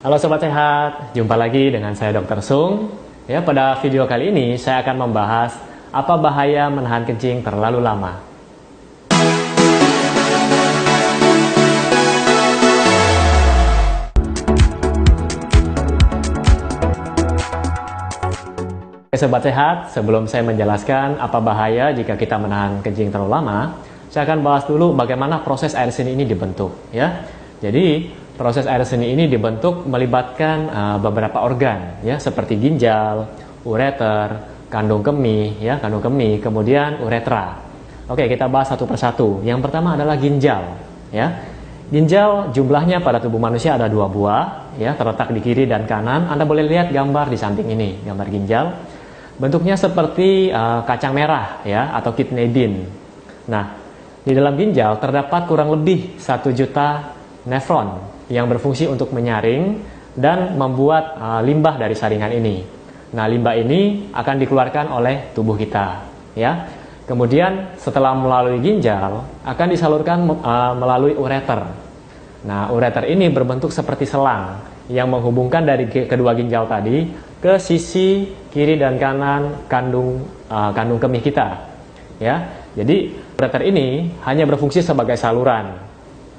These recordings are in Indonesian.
Halo Sobat Sehat, jumpa lagi dengan saya Dr. Sung. Ya, pada video kali ini saya akan membahas apa bahaya menahan kencing terlalu lama. Oke Sobat Sehat, sebelum saya menjelaskan apa bahaya jika kita menahan kencing terlalu lama, saya akan bahas dulu bagaimana proses air seni ini dibentuk. Ya, jadi proses air seni ini dibentuk melibatkan beberapa organ, ya, seperti ginjal, ureter, kandung kemih, ya, kandung kemih, kemudian uretra. Oke, kita bahas satu persatu. Yang pertama adalah ginjal, ya. Ginjal jumlahnya pada tubuh manusia ada 2 buah, ya, terletak di kiri dan kanan. Anda boleh lihat gambar di samping ini, gambar ginjal. Bentuknya seperti kacang merah, ya, atau kidney bean. Nah, di dalam ginjal terdapat kurang lebih 1 juta nefron yang berfungsi untuk menyaring dan membuat limbah dari saringan ini. Nah, limbah ini akan dikeluarkan oleh tubuh kita, ya. Kemudian setelah melalui ginjal akan disalurkan melalui ureter. Nah, ureter ini berbentuk seperti selang yang menghubungkan dari kedua ginjal tadi ke sisi kiri dan kanan kandung kemih kita, ya. Jadi ureter ini hanya berfungsi sebagai saluran,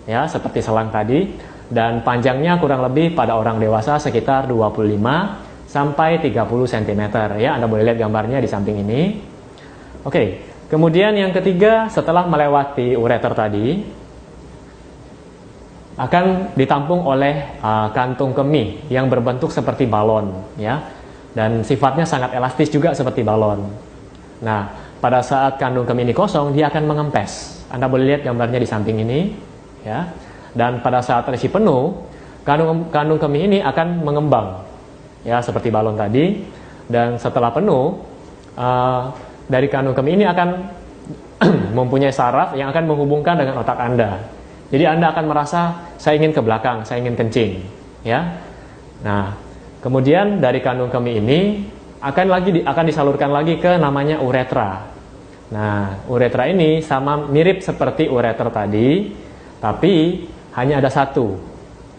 ya, seperti selang tadi. Dan panjangnya kurang lebih pada orang dewasa sekitar 25 sampai 30 cm, ya. Anda boleh lihat gambarnya di samping ini. Oke, kemudian yang ketiga, setelah melewati ureter tadi akan ditampung oleh kantung kemih yang berbentuk seperti balon, ya. Dan sifatnya sangat elastis juga seperti balon. Nah, pada saat kandung kemih ini kosong, dia akan mengempes. Anda boleh lihat gambarnya di samping ini, ya. Dan pada saat terisi penuh, kandung kemih ini akan mengembang, ya, seperti balon tadi. Dan setelah penuh, dari kandung kemih ini akan mempunyai saraf yang akan menghubungkan dengan otak Anda. Jadi Anda akan merasa, saya ingin ke belakang, saya ingin kencing, ya. Nah, kemudian dari kandung kemih ini akan disalurkan lagi ke namanya uretra. Nah, uretra ini sama mirip seperti ureter tadi, tapi hanya ada satu,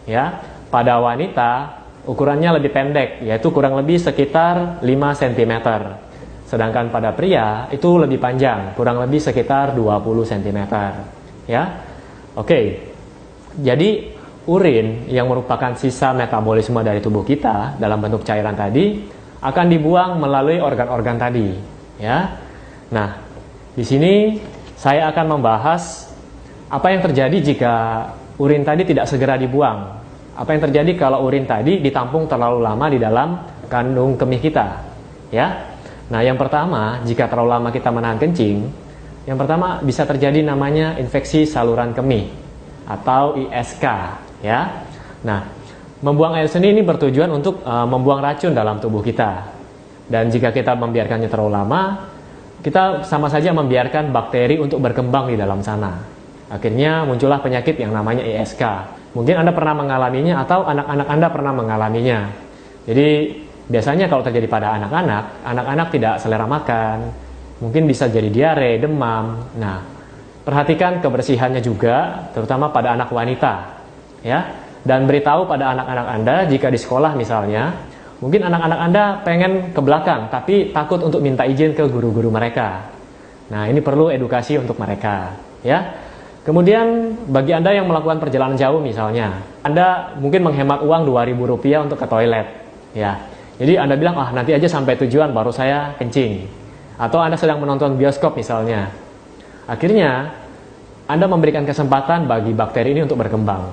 ya. Pada wanita ukurannya lebih pendek, yaitu kurang lebih sekitar 5 cm. Sedangkan pada pria itu lebih panjang, kurang lebih sekitar 20 cm, ya. Oke. Jadi urin yang merupakan sisa metabolisme dari tubuh kita dalam bentuk cairan tadi akan dibuang melalui organ-organ tadi, ya. Nah, di sini saya akan membahas apa yang terjadi jika urin tadi tidak segera dibuang. Apa yang terjadi kalau urin tadi ditampung terlalu lama di dalam kandung kemih kita, ya. Nah, yang pertama, jika terlalu lama kita menahan kencing, yang pertama bisa terjadi namanya infeksi saluran kemih atau ISK, ya. Nah, membuang air seni ini bertujuan untuk membuang racun dalam tubuh kita. Dan jika kita membiarkannya terlalu lama, kita sama saja membiarkan bakteri untuk berkembang di dalam sana. Akhirnya muncullah penyakit yang namanya ISK. Mungkin Anda pernah mengalaminya atau anak-anak Anda pernah mengalaminya. Jadi biasanya kalau terjadi pada anak-anak tidak selera makan, mungkin bisa jadi diare, demam. Nah, perhatikan kebersihannya juga, terutama pada anak wanita, ya. Dan beritahu pada anak-anak Anda jika di sekolah misalnya, mungkin anak-anak Anda pengen ke belakang, tapi takut untuk minta izin ke guru-guru mereka. Nah, ini perlu edukasi untuk mereka, ya. Kemudian bagi Anda yang melakukan perjalanan jauh misalnya, Anda mungkin menghemat uang Rp2.000 untuk ke toilet, ya. Jadi Anda bilang, nanti aja sampai tujuan baru saya kencing. Atau Anda sedang menonton bioskop misalnya. Akhirnya Anda memberikan kesempatan bagi bakteri ini untuk berkembang.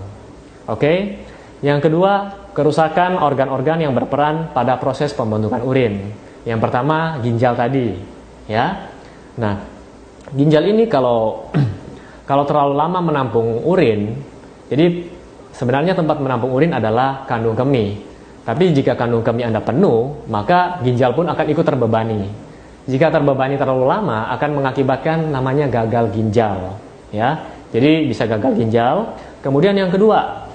Oke. Yang kedua, kerusakan organ-organ yang berperan pada proses pembentukan urin. Yang pertama, ginjal tadi, ya. Nah, ginjal ini kalau terlalu lama menampung urin, jadi sebenarnya tempat menampung urin adalah kandung kemih. Tapi jika kandung kemih Anda penuh, maka ginjal pun akan ikut terbebani. Jika terbebani terlalu lama, akan mengakibatkan namanya gagal ginjal, ya. Jadi bisa gagal ginjal. Kemudian yang kedua,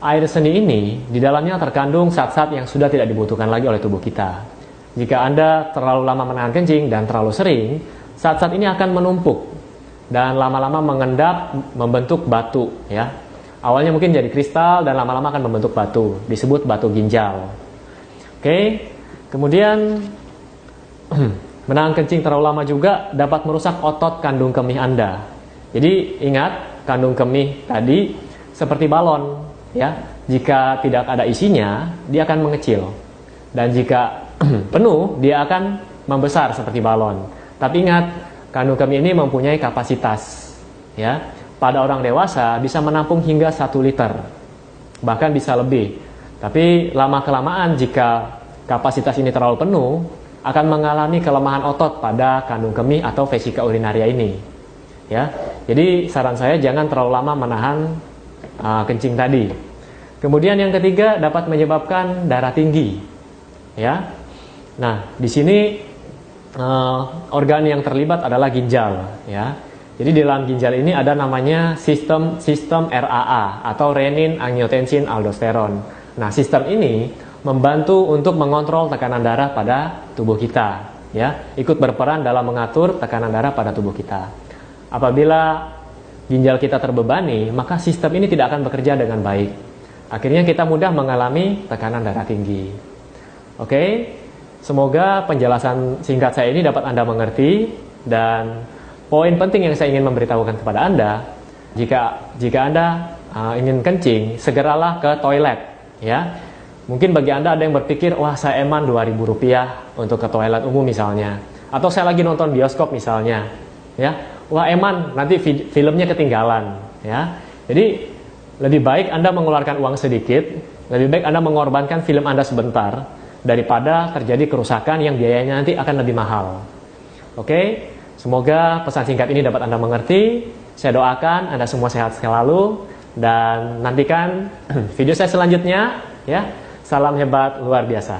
air seni ini di dalamnya terkandung zat-zat yang sudah tidak dibutuhkan lagi oleh tubuh kita. Jika Anda terlalu lama menahan kencing dan terlalu sering, zat-zat ini akan menumpuk dan lama-lama mengendap membentuk batu, ya. Awalnya mungkin jadi kristal dan lama-lama akan membentuk batu, disebut batu ginjal. Oke, kemudian menahan kencing terlalu lama juga dapat merusak otot kandung kemih Anda. Jadi ingat, kandung kemih tadi seperti balon, ya. Jika tidak ada isinya, dia akan mengecil. Dan jika penuh, dia akan membesar seperti balon. Tapi ingat, kandung kemih ini mempunyai kapasitas, ya. Pada orang dewasa bisa menampung hingga 1 liter, bahkan bisa lebih. Tapi lama-kelamaan jika kapasitas ini terlalu penuh, akan mengalami kelemahan otot pada kandung kemih atau vesika urinaria ini. Ya, jadi saran saya jangan terlalu lama menahan kencing tadi. Kemudian yang ketiga dapat menyebabkan darah tinggi. Ya, nah di sini organ yang terlibat adalah ginjal. Ya. Jadi di dalam ginjal ini ada namanya sistem RAA atau renin angiotensin aldosteron. Nah, sistem ini membantu untuk mengontrol tekanan darah pada tubuh kita, ya, ikut berperan dalam mengatur tekanan darah pada tubuh kita. Apabila ginjal kita terbebani, maka sistem ini tidak akan bekerja dengan baik. Akhirnya kita mudah mengalami tekanan darah tinggi. Oke, semoga penjelasan singkat saya ini dapat Anda mengerti, dan poin penting yang saya ingin memberitahukan kepada Anda, jika Anda ingin kencing, segeralah ke toilet, ya. Mungkin bagi Anda ada yang berpikir, wah saya eman Rp2.000 untuk ke toilet umum misalnya, atau saya lagi nonton bioskop misalnya, ya. Wah eman, nanti filmnya ketinggalan, ya. Jadi lebih baik Anda mengeluarkan uang sedikit, lebih baik Anda mengorbankan film Anda sebentar daripada terjadi kerusakan yang biayanya nanti akan lebih mahal. Oke? Semoga pesan singkat ini dapat Anda mengerti. Saya doakan Anda semua sehat selalu, dan nantikan video saya selanjutnya, ya. Salam hebat luar biasa.